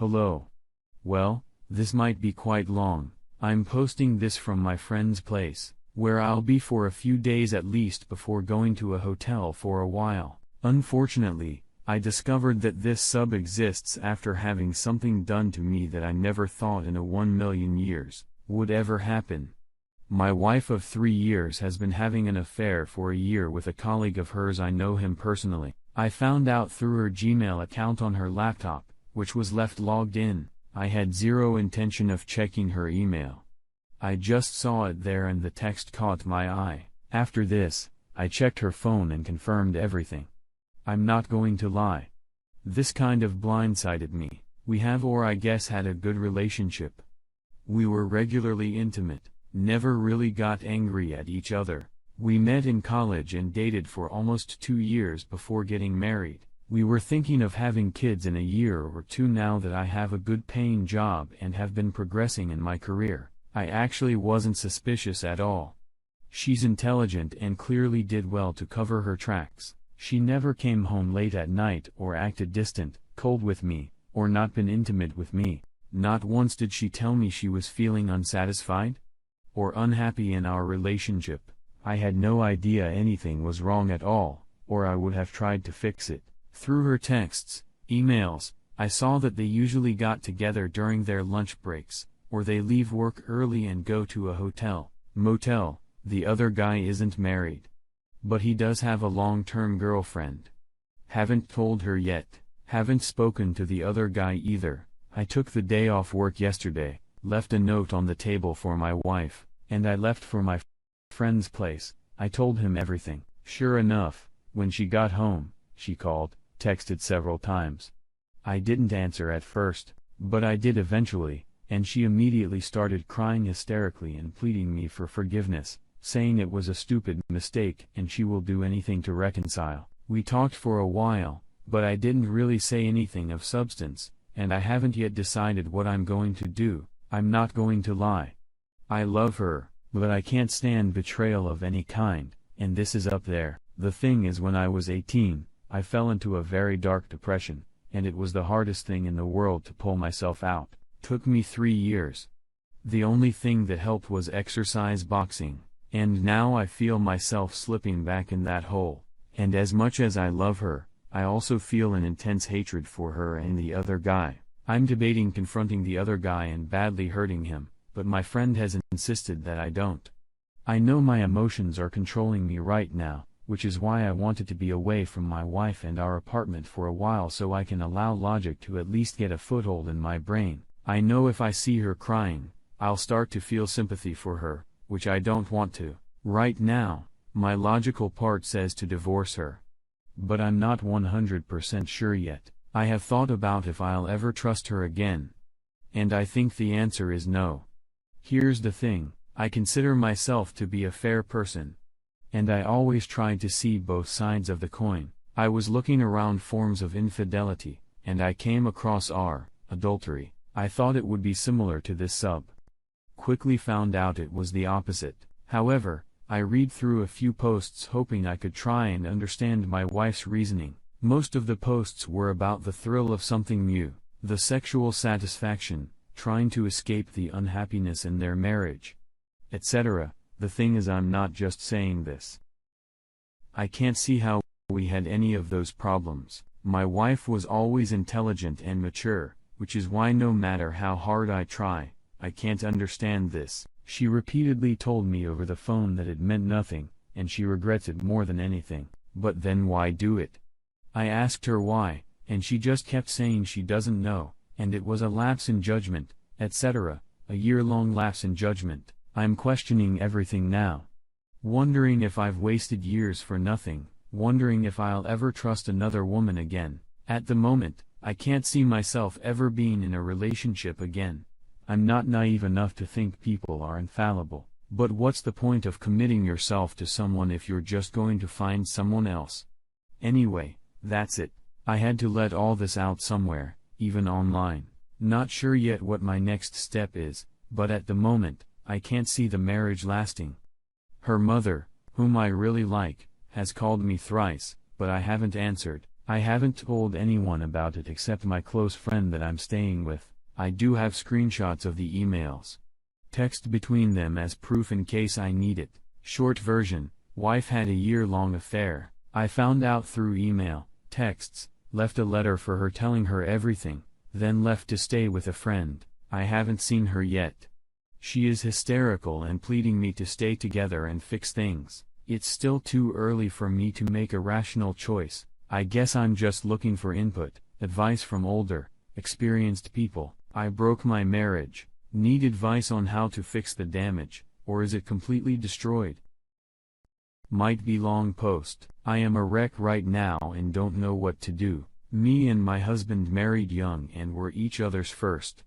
Hello. Well, this might be quite long. I'm posting this from my friend's place, where I'll be for a few days at least before going to a hotel for a while. Unfortunately, I discovered that this sub exists after having something done to me that I never thought in a 1,000,000 years would ever happen. My wife of 3 years has been having an affair for a year with a colleague of hers. I know him personally. I found out through her Gmail account on her laptop, which was left logged in. I had zero intention of checking her email. I just saw it there and the text caught my eye. After this, I checked her phone and confirmed everything. I'm not going to lie. This kind of blindsided me. We have, or I guess had, a good relationship. We were regularly intimate, never really got angry at each other. We met in college and dated for almost 2 years before getting married. We were thinking of having kids in a year or two now that I have a good paying job and have been progressing in my career. I actually wasn't suspicious at all. She's intelligent and clearly did well to cover her tracks. She never came home late at night or acted distant, cold with me, or not been intimate with me. Not once did she tell me she was feeling unsatisfied or unhappy in our relationship. I had no idea anything was wrong at all, or I would have tried to fix it. Through her texts, emails, I saw that they usually got together during their lunch breaks, or they leave work early and go to a hotel, motel. The other guy isn't married, but he does have a long-term girlfriend. Haven't told her yet, haven't spoken to the other guy either. I took the day off work yesterday, left a note on the table for my wife, and I left for my friend's place. I told him everything. Sure enough, when she got home, she called, texted several times. I didn't answer at first, but I did eventually, and she immediately started crying hysterically and pleading me for forgiveness, saying it was a stupid mistake and she will do anything to reconcile. We talked for a while, but I didn't really say anything of substance, and I haven't yet decided what I'm going to do. I'm not going to lie. I love her, but I can't stand betrayal of any kind, and this is up there. The thing is, when I was 18, I fell into a very dark depression, and it was the hardest thing in the world to pull myself out. Took me 3 years. The only thing that helped was exercise, boxing, and now I feel myself slipping back in that hole. And as much as I love her, I also feel an intense hatred for her and the other guy. I'm debating confronting the other guy and badly hurting him, but my friend has insisted that I don't. I know my emotions are controlling me right now, which is why I wanted to be away from my wife and our apartment for a while so I can allow logic to at least get a foothold in my brain. I know if I see her crying, I'll start to feel sympathy for her, which I don't want to. Right now, my logical part says to divorce her. But I'm not 100% sure yet. I have thought about if I'll ever trust her again. And I think the answer is no. Here's the thing, I consider myself to be a fair person. And I always try to see both sides of the coin. I was looking around forms of infidelity, and I came across adultery. I thought it would be similar to this sub. Quickly found out it was the opposite. However, I read through a few posts hoping I could try and understand my wife's reasoning. Most of the posts were about the thrill of something new, the sexual satisfaction, trying to escape the unhappiness in their marriage, etc. The thing is, I'm not just saying this. I can't see how we had any of those problems. My wife was always intelligent and mature, which is why no matter how hard I try, I can't understand this. She repeatedly told me over the phone that it meant nothing, and she regrets it more than anything. But then why do it? I asked her why, and she just kept saying she doesn't know, and it was a lapse in judgment, etc., a year-long lapse in judgment. I'm questioning everything now. Wondering if I've wasted years for nothing, wondering if I'll ever trust another woman again. At the moment, I can't see myself ever being in a relationship again. I'm not naive enough to think people are infallible. But what's the point of committing yourself to someone if you're just going to find someone else? Anyway, that's it. I had to let all this out somewhere, even online. Not sure yet what my next step is, but at the moment, I can't see the marriage lasting. Her mother, whom I really like, has called me thrice, but I haven't answered. I haven't told anyone about it except my close friend that I'm staying with. I do have screenshots of the emails. Text between them as proof in case I need it. Short version: wife had a year-long affair. I found out through email, texts, left a letter for her telling her everything, then left to stay with a friend. I haven't seen her yet. She is hysterical and pleading me to stay together and fix things. It's still too early for me to make a rational choice. I guess I'm just looking for input, advice from older, experienced people. I broke my marriage. Need advice on how to fix the damage, or is it completely destroyed? Might be long post. I am a wreck right now and don't know what to do. Me and my husband married young and were each other's first.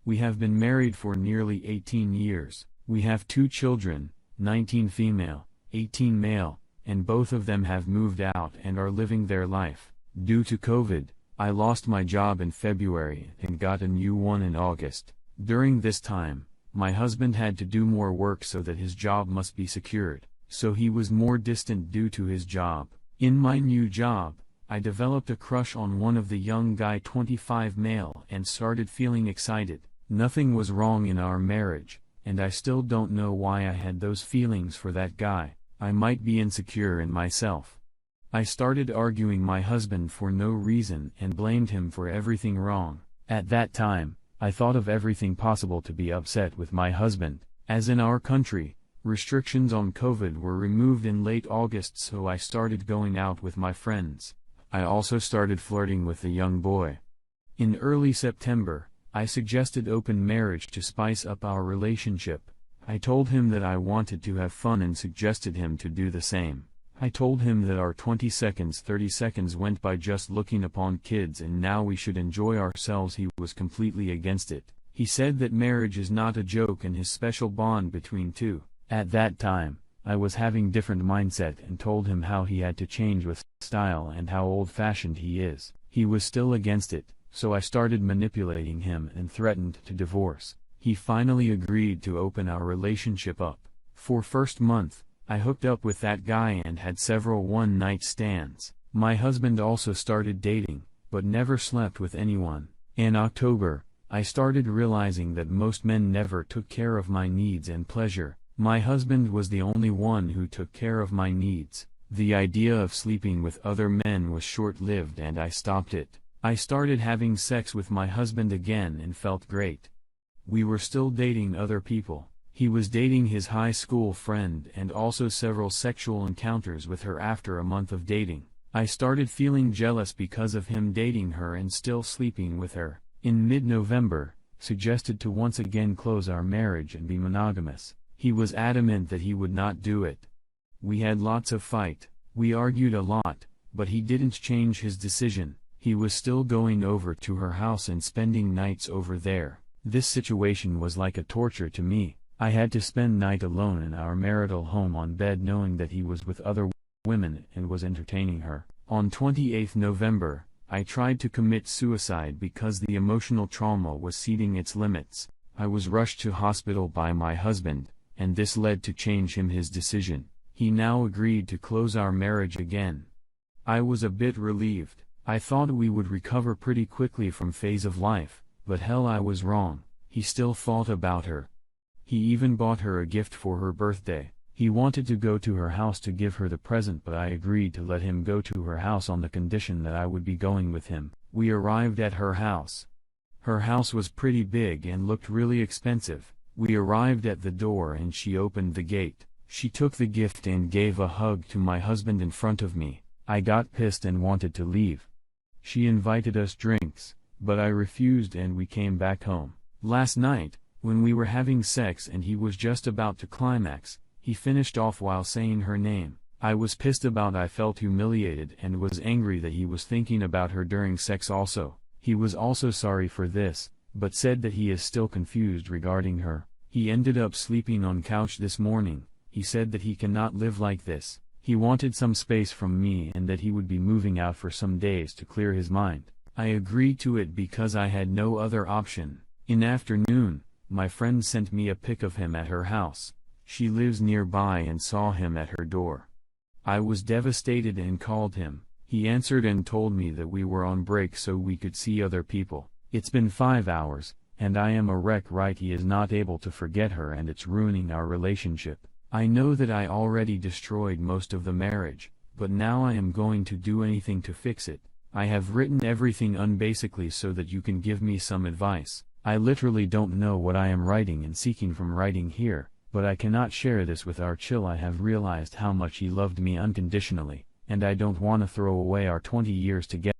We have been married for nearly 18 years. We have 2 children, 19 female, 18 male, and both of them have moved out and are living their life. Due to COVID, I lost my job in February and got a new one in August. During this time, my husband had to do more work so that his job must be secured, so he was more distant due to his job. In my new job, I developed a crush on one of the young guy 25 male and started feeling excited. Nothing was wrong in our marriage, and I still don't know why I had those feelings for that guy. I might be insecure in myself. I started arguing my husband for no reason and blamed him for everything wrong. At that time, I thought of everything possible to be upset with my husband. As in our country, restrictions on COVID were removed in late August, so I started going out with my friends. I also started flirting with the young boy. In early September, I suggested open marriage to spice up our relationship. I told him that I wanted to have fun and suggested him to do the same. I told him that our 20 seconds 30 seconds went by just looking upon kids and now we should enjoy ourselves. He was completely against it. He said that marriage is not a joke and his special bond between two. At that time, I was having different mindset and told him how he had to change with style and how old-fashioned he is. He was still against it, so I started manipulating him and threatened to divorce. He finally agreed to open our relationship up. For first month, I hooked up with that guy and had several one-night stands. My husband also started dating, but never slept with anyone. In October, I started realizing that most men never took care of my needs and pleasure. My husband was the only one who took care of my needs. The idea of sleeping with other men was short-lived and I stopped it. I started having sex with my husband again and felt great. We were still dating other people. He was dating his high school friend and also several sexual encounters with her after a month of dating. I started feeling jealous because of him dating her and still sleeping with her. In mid-November, suggested to once again close our marriage and be monogamous. He was adamant that he would not do it. We had lots of fight. We argued a lot, but he didn't change his decision. He was still going over to her house and spending nights over there. This situation was like a torture to me. I had to spend night alone in our marital home on bed knowing that he was with other women and was entertaining her. On 28 November, I tried to commit suicide because the emotional trauma was exceeding its limits. I was rushed to hospital by my husband, and this led to change him his decision. He now agreed to close our marriage again. I was a bit relieved. I thought we would recover pretty quickly from phase of life, but hell, I was wrong. He still thought about her. He even bought her a gift for her birthday. He wanted to go to her house to give her the present, but I agreed to let him go to her house on the condition that I would be going with him. We arrived at her house. Her house was pretty big and looked really expensive. We arrived at the door and she opened the gate. She took the gift and gave a hug to my husband in front of me. I got pissed and wanted to leave. She invited us drinks, but I refused and we came back home. Last night, when we were having sex and he was just about to climax, he finished off while saying her name. I was pissed about it. I felt humiliated and was angry that he was thinking about her during sex also. He was also sorry for this, but said that he is still confused regarding her. He ended up sleeping on couch this morning. He said that he cannot live like this. He wanted some space from me and that he would be moving out for some days to clear his mind. I agreed to it because I had no other option. In afternoon, my friend sent me a pic of him at her house. She lives nearby and saw him at her door. I was devastated and called him. He answered and told me that we were on break so we could see other people. It's been 5 hours, and I am a wreck. Right, he is not able to forget her and it's ruining our relationship. I know that I already destroyed most of the marriage, but now I am going to do anything to fix it. I have written everything basically so that you can give me some advice. I literally don't know what I am writing and seeking from writing here, but I cannot share this with our chill. I have realized how much he loved me unconditionally, and I don't want to throw away our 20 years together.